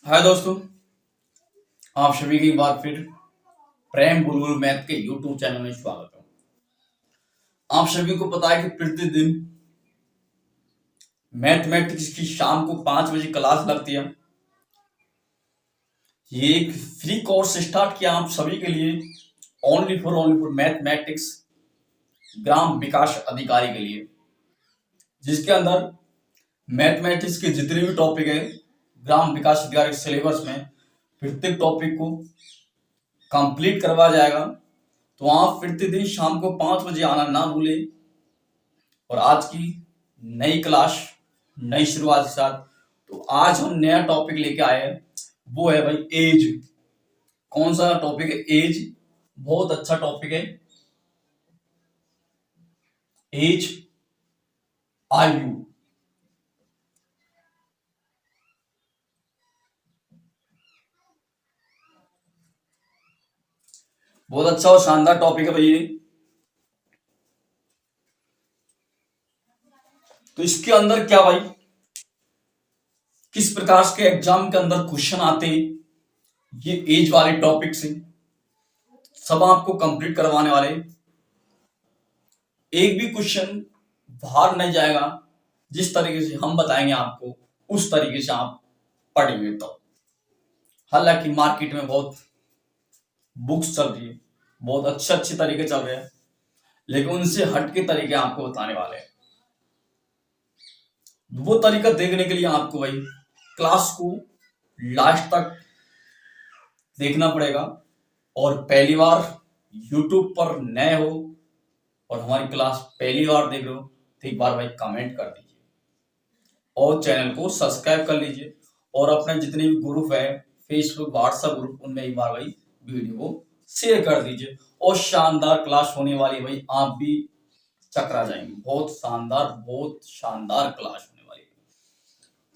हाय दोस्तों, आप सभी की एक बार फिर प्रेम बुलबुल मैथ के यूट्यूब चैनल में स्वागत है। आप सभी को पता है कि प्रतिदिन मैथमेटिक्स की शाम को 5 बजे क्लास लगती है। ये एक फ्री कोर्स स्टार्ट किया आप सभी के लिए, ओनली फॉर मैथमेटिक्स ग्राम विकास अधिकारी के लिए, जिसके अंदर मैथमेटिक्स के जितने भी टॉपिक है ग्राम विकास अधिकारी सिलेबस में प्रत्येक टॉपिक को कंप्लीट करवाया जाएगा। तो आप प्रतिदिन शाम को 5 बजे आना ना भूलें। और आज की नई क्लास, नई शुरुआत के साथ तो आज हम नया टॉपिक लेके आए हैं, वो है भाई एज। कौन सा टॉपिक है? एज। बहुत अच्छा टॉपिक है एज, आयु। बहुत अच्छा और शानदार टॉपिक है भाई ये। तो इसके अंदर क्या भाई, किस प्रकार के एग्जाम के अंदर क्वेश्चन आते हैं ये एज वाले टॉपिक से, सब आपको कंप्लीट करवाने वाले। एक भी क्वेश्चन बाहर नहीं जाएगा। जिस तरीके से हम बताएंगे आपको, उस तरीके से आप पढ़ेंगे। तो हालांकि मार्केट में बहुत बुक्स चल रही है, बहुत अच्छे अच्छे तरीके चल रहे हैं, लेकिन उनसे हटके तरीके आपको बताने वाले हैं। वो तरीका देखने के लिए आपको भाई क्लास को लास्ट तक देखना पड़ेगा। और पहली बार यूट्यूब पर नए हो और हमारी क्लास पहली बार देख रहे हो तो एक बार भाई कमेंट कर दीजिए और चैनल को सब्सक्राइब कर लीजिए। और अपने जितने भी ग्रुप है, फेसबुक व्हाट्सएप ग्रुप, उनमें एक बार भाई वीडियो को शेयर कर दीजिए। और शानदार क्लास होने वाली है भाई, आप भी चकरा जाएंगे। बहुत शानदार, बहुत शानदार क्लास होने वाली है।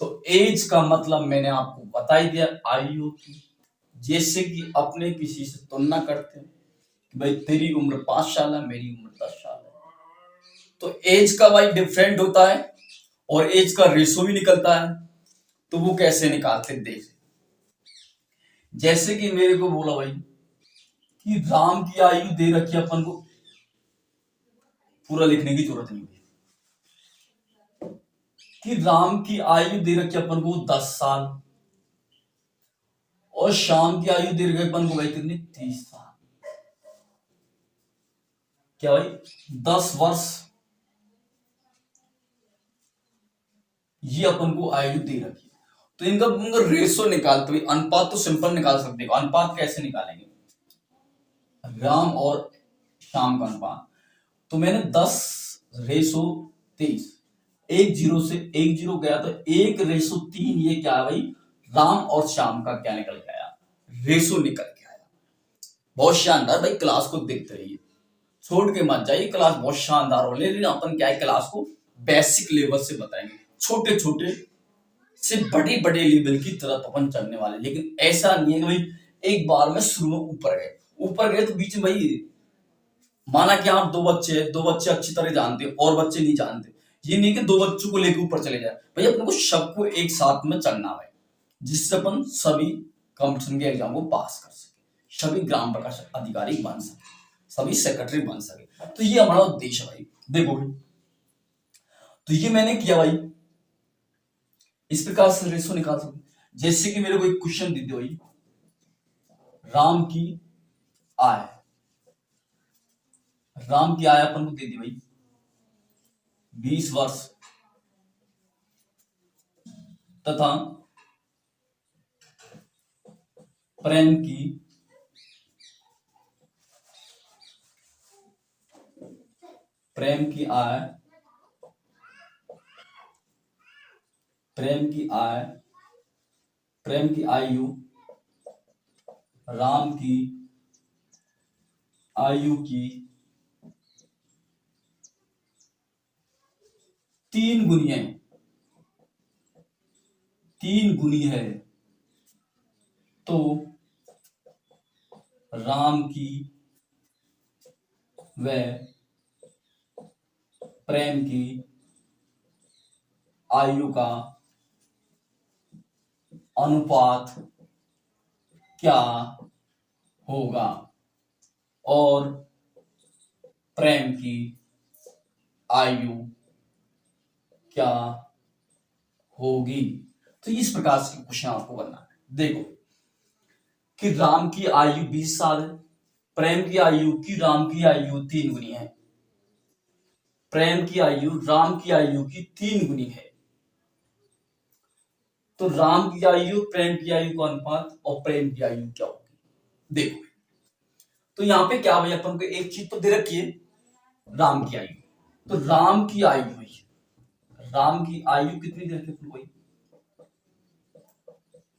तो एज का मतलब मैंने आपको बता ही दिया, आयु की। जैसे कि अपने किसी से तुलना करते हैं कि भाई तेरी उम्र 5 साल है, मेरी उम्र 10 साल है, तो एज का भाई डिफरेंट होता है और एज का रेशो भी निकलता है। तो वो कैसे निकालते देख। जैसे कि मेरे को बोला भाई कि राम की आयु दे रखी है अपन को, पूरा लिखने की जरूरत नहीं है कि राम की आयु दे रखी है अपन को 10 साल, और शाम की आयु दे रखी है अपन को भाई कितनी, 30 साल। क्या भाई, 10 वर्ष ये अपन को आयु दे रखी है। तो इनका रेशो निकालते हुए अनुपात तो सिंपल निकाल सकते हो। अनुपात कैसे निकालेंगे? राम और शाम का अनुपात। तो मैंने 10:23, एक जीरो से एक जीरो गया तो 1:3। ये क्या है भाई, राम और शाम का क्या निकल के आया, रेशो निकल के आया। बहुत शानदार भाई, क्लास को देखते रहिए, छोड़ के मत जाइए। क्लास बहुत शानदार हो, लेकिन अपन क्या है, क्लास को बेसिक लेवल से बताएंगे, छोटे छोटे से बड़े बड़े लेवल की तरफ अपन चलने वाले। लेकिन ऐसा नहीं है कि भाई एक बार में शुरू में ऊपर गए तो बीच में भाई, माना कि आप दो बच्चे हैं, दो बच्चे अच्छी तरह जानते हैं और बच्चे नहीं जानते, ये नहीं कि दो बच्चों को लेकर ऊपर चले जाए। भाई अपन को सबको एक साथ में चलना है, जिससे अपन सभी कंपटीशन के एग्जाम को पास कर सके, सभी ग्राम प्रकाश अधिकारी बन सके, सभी सेक्रेटरी बन सके। तो ये हमारा उद्देश्य है भाई। देखो भाई, तो ये मैंने किया भाई, इस प्रकार से रेशो निकाल सकते। जैसे कि मेरे को एक क्वेश्चन दे दो भाई, राम की आय, राम की आय अपन को दे दी भाई 20 वर्ष, तथा प्रेम की प्रेम की आय प्रेम की आय प्रेम की आयु राम की आयु की 3 गुनी है, 3 गुनी है। तो राम की व प्रेम की आयु का अनुपात क्या होगा और प्रेम की आयु क्या होगी। तो इस प्रकार से क्वेश्चन आपको करना है। देखो कि राम की आयु 20 साल है, प्रेम की आयु की राम की आयु 3 गुनी है, प्रेम की आयु राम की आयु की 3 गुनी है। तो राम की आयु प्रेम की आयु का अनुपात और प्रेम की आयु क्या होगी। देखो तो यहाँ पे क्या भाई अपन को एक चीज तो दे रखी है, राम की आयु। तो राम की आयु हुई, राम की आयु कितनी दे रखी है,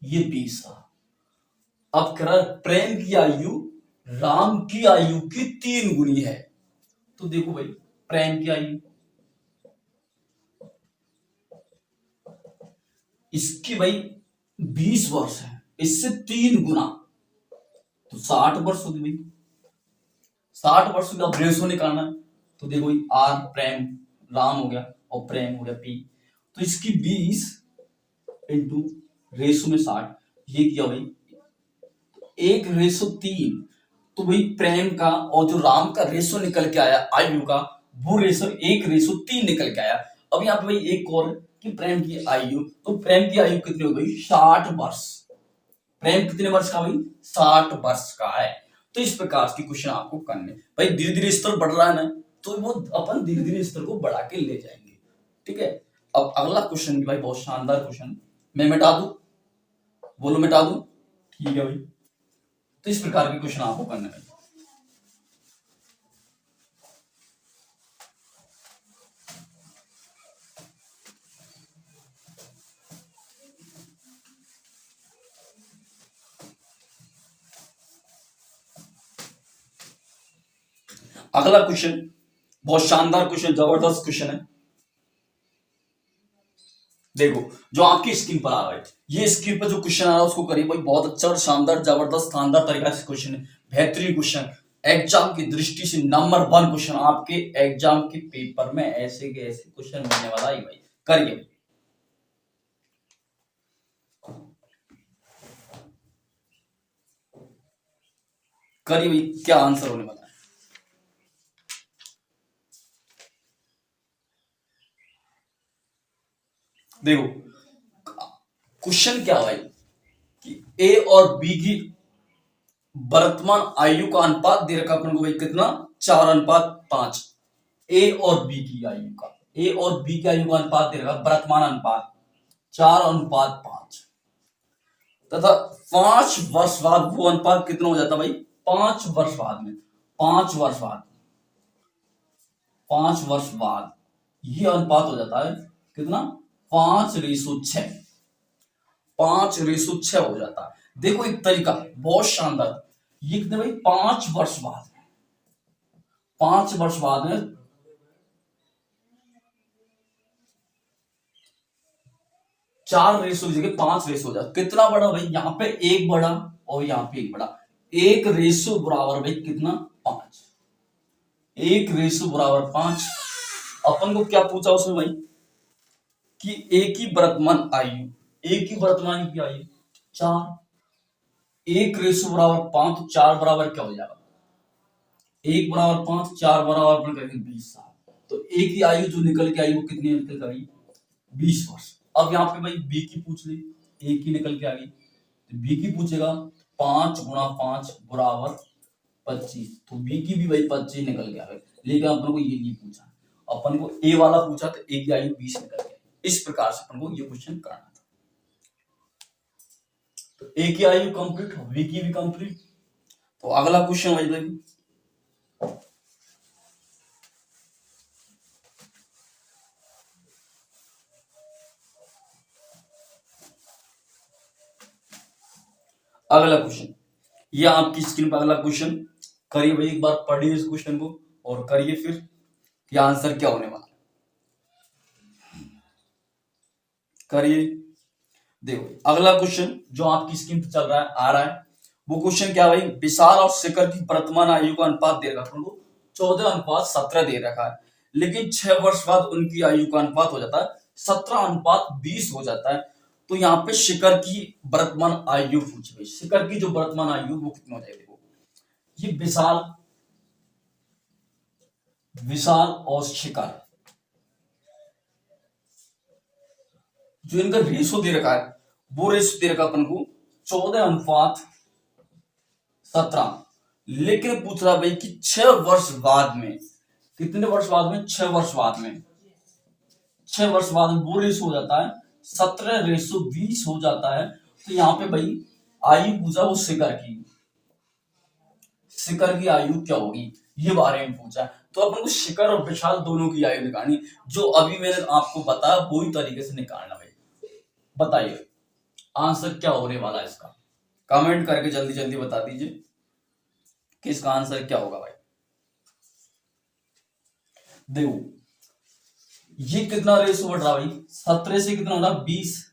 ये 20 साल। अब कह रहा प्रेम की आयु राम की आयु की 3 गुनी है। तो देखो भाई प्रेम की आयु इसकी भाई 20 वर्ष है, इससे 3 गुना तो 60 वर्ष होगी भाई, 60 वर्ष का रेशो निकालना है। तो देखो भाई आर प्रेम राम हो गया और प्रेम हो गया पी, तो इसकी 20 इंटू रेशो में 60, ये किया भाई 1:3। तो भाई प्रेम का और जो राम का रेशो निकल के आया आयु का, वो रेशो 1:3 निकल के आया। अब यहाँ पे भाई एक और कि प्रेम की आयु, तो प्रेम की आयु कितनी हो गई 60 वर्ष। प्रेम कितने वर्ष का भाई 60 वर्ष का है। तो इस प्रकार की क्वेश्चन आपको करने भाई, धीरे धीरे स्तर बढ़ रहा है ना, तो वो अपन धीरे धीरे स्तर को बढ़ा के ले जाएंगे। ठीक है, अब अगला क्वेश्चन भी भाई बहुत शानदार क्वेश्चन, मैं मिटा दूं, बोलो मिटा दूं, ठीक है भाई। तो इस प्रकार के क्वेश्चन आपको करने हैं। अगला क्वेश्चन बहुत शानदार क्वेश्चन, जबरदस्त क्वेश्चन है। देखो जो आपकी स्क्रीन पर आ रहा है, ये स्क्रीन पर जो क्वेश्चन आ रहा है उसको करिए भाई, बहुत अच्छा और शानदार जबरदस्त शानदार तरीका से क्वेश्चन है, बेहतरीन क्वेश्चन, एग्जाम की दृष्टि से नंबर 1 क्वेश्चन। आपके एग्जाम के पेपर में ऐसे के ऐसे क्वेश्चन मिलने वाला है भाई, करिए भाई। करिए भाई, क्या आंसर होने वाला है। देखो क्वेश्चन क्या भाई कि ए और बी की वर्तमान आयु का अनुपात दे रखा अपन को भाई कितना 4:5। ए और बी की आयु का, ए और बी की आयु का अनुपात दे रखा वर्तमान अनुपात 4:5 तथा 5 वर्ष बाद वो अनुपात कितना हो जाता भाई 5 वर्ष बाद में, 5 वर्ष बाद, 5 वर्ष बाद ये अनुपात हो जाता है कितना 5:6, 5:6 हो जाता है। देखो एक तरीका बहुत शानदार, ये कितने भाई 5 वर्ष बाद, 5 वर्ष बाद में 4:5 की जगह 5:5 हो जाता, कितना बड़ा भाई यहाँ पे एक बड़ा और यहाँ पे एक बड़ा, 1:5 बराबर भाई कितना 5, 1:5 बराबर 5। अपन को क्या पूछा उसमें भाई कि एक ही वर्तमान आयु, एक ही वर्तमान की आयु 4, 1:5 बराबर 5, तो 4 बराबर क्या हो जाएगा 1 बराबर 5, 4 बराबर अपन करेंगे 20 साल। तो एक ही आयु जो निकल के आई वो कितनी निकल के आई 20 वर्ष। अब यहाँ पे भाई बी की पूछ ली, एक ही निकल के आ गई, तो बी की पूछेगा 5 गुणा 5 बराबर 25, तो बी की भी भाई 25 निकल के आ गई। लेकिन अपन को ये नहीं पूछा, अपन को ए वाला पूछा तो ए की आयु 20 निकल गई। इस प्रकार से अपन को ये क्वेश्चन करना था। तो ए की आयु कंप्लीट, बी की भी कंप्लीट। तो अगला क्वेश्चन भाई देखिए, अगला क्वेश्चन, ये आपकी स्क्रीन पर अगला क्वेश्चन, करिए भाई एक बार पढ़िए इस क्वेश्चन को और करिए फिर कि आंसर क्या होने वाला, करिए। देखो अगला क्वेश्चन जो आपकी स्क्रीन पर चल रहा है आ रहा है, वो क्वेश्चन क्या भाई विशाल और शिखर की वर्तमान आयु का अनुपात दे रखा है, 14:17 दे रखा है, लेकिन 6 वर्ष बाद उनकी आयु का अनुपात हो जाता है 17:20 हो जाता है। तो यहाँ पे शिखर की वर्तमान आयु पूछी गई। शिखर की जो वर्तमान आयु वो कितनी हो जाएगी? देखो, ये विशाल और शिखर, जो इनका रेशो दे रखा है वो रेशो दे रखा अपन को 14:17। लेकिन पूछ रहा भाई कि 6 वर्ष बाद में, कितने वर्ष बाद में? 6 वर्ष बाद में। 6 वर्ष बाद में वो रेशो हो जाता है 17:20 हो जाता है। तो यहाँ पे भाई आयु पूछा वो शिखर की आयु क्या होगी ये बारे में पूछा। तो अपन को शिखर और विशाल दोनों की आयु निकालनी, जो अभी मैंने आपको बताया वही तरीके से निकालना। भाई बताइए आंसर क्या होने वाला है इसका, कमेंट करके जल्दी जल्दी बता दीजिए कि इसका आंसर क्या होगा। भाई देखो, ये कितना रेशो बढ़ रहा है भाई? 17 से कितना हो रहा है? 20,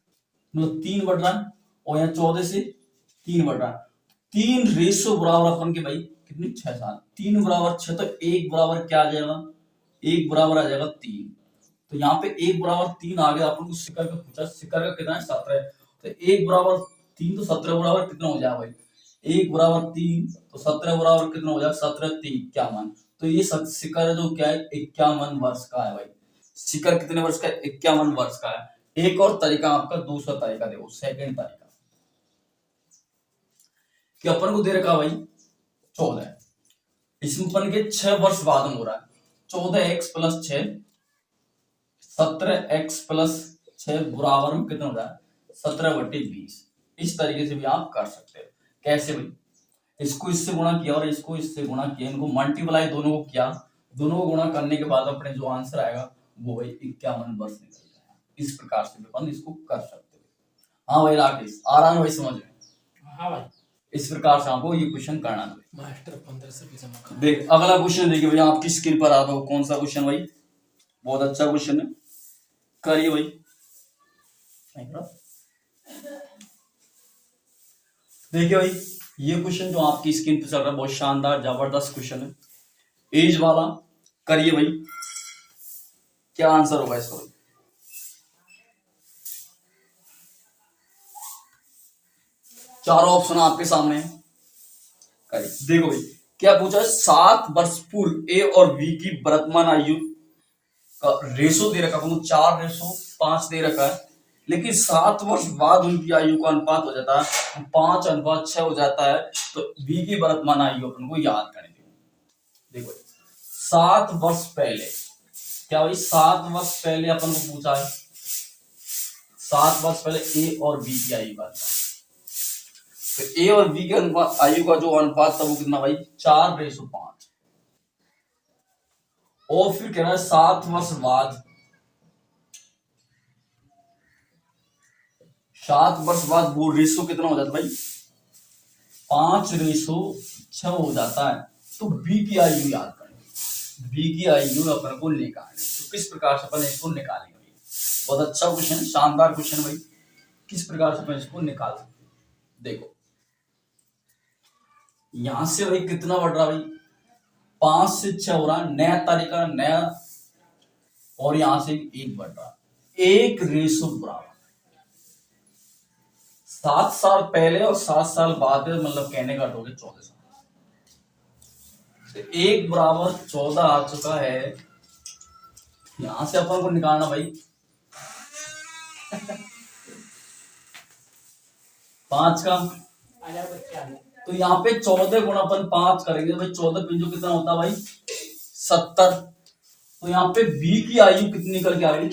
मतलब 3 बढ़ रहा है। और यहाँ 14 से 3 बढ़ रहा है। 3 रेशो बराबर अपन के भाई कितनी? 6 7। 3 बराबर 6, तो 1 बराबर क्या आ जाएगा? 1 बराबर आ जाएगा 3। तो यहाँ पे 1 बराबर 3 आ गया। अपन को शिखर का पूछा, शिखर का कितना है? 17। तो 1 बराबर 3, तो 17 बराबर कितना हो जाएगा भाई? 1 बराबर 3, तो 17 बराबर कितना हो जाएगा? 17 3 51। तो ये शिखर जो क्या है? 51 वर्ष का है भाई। शिखर कितने वर्ष का है? 51 वर्ष का है। एक और तरीका आपका, दूसरा तरीका देखो, सेकंड तरीका, कि अपन को दे रखा भाई 14, इसमें अपन के 6 वर्ष बाद में हो रहा है। 14x + 6, 17x + 6 बराबर में कितना हो रहा है? 17/20। इस तरीके से भी आप कर सकते हो। कैसे भाई? इसको इससे गुणा किया और इसको इससे गुणा किया, इनको मल्टीप्लाई दोनों को किया, दोनों को गुणा करने के बाद अपने जो आंसर आएगा वो भाई 51 वर्ष निकल जाएगा। इस प्रकार से भी अपन इसको कर सकते हो। हाँ भाई राकेश, आ रहा है भाई समझ में? हाँ भाई, इस प्रकार से आपको ये क्वेश्चन करना है। मास्टर 15 से भी जमा कर। देख अगला क्वेश्चन देखिए भाई, आपकी स्क्रीन पर आ रहा हो। कौन सा क्वेश्चन भाई? बहुत अच्छा क्वेश्चन है, करिए भाई। देखिए भाई, ये क्वेश्चन जो आपकी स्क्रीन पर चल रहा है बहुत शानदार जबरदस्त क्वेश्चन है, एज वाला। करिए भाई, क्या आंसर होगा इसका? चारों ऑप्शन आपके सामने है। देखो भाई क्या पूछा है? 7 वर्ष पूर्व ए और बी की वर्तमान आयु का रेशो दे रखा है, 4:5 दे रखा है। लेकिन 7 वर्ष बाद उनकी आयु का अनुपात हो जाता है 5:6 हो जाता है। तो बी की वर्तमान आयु अपन को याद करनी है। देखो 7 वर्ष पहले, क्या भाई 7 वर्ष पहले अपन को पूछा है, 7 वर्ष पहले ए और बी की आयु का। तो ए और बी के आयु का जो अनुपात था वो कितना भाई? 4:5। और फिर कह रहा है 7 वर्ष बाद, 7 वर्ष बाद वो रेशो कितना हो जाता है भाई? 5:6 हो जाता है। तो बी की आयु याद करेंगे, बी की आयु अपन को निकालनी। तो किस प्रकार से अपन इसको निकालेंगे? बहुत अच्छा क्वेश्चन, शानदार क्वेश्चन भाई। किस प्रकार से अपन इसको निकाल सकते? देखो यहां से भाई कितना बढ़ रहा भाई? 5 से 6 हो रहा है, नया तरीका नया। और यहां से 1 बढ़ रहा, 1 रेशो बराबर 7 साल पहले और 7 साल बाद, मतलब कहने का हो गया 14 साल। तो 1 बराबर 14 आ चुका है। यहां से अपन को निकालना भाई 5 का। तो यहाँ पे 14 गुणा अपन 5 करेंगे भाई, 14 पंजो कितना होता है भाई? 70। तो यहाँ पे बी की आयु कितनी निकल के आ गई?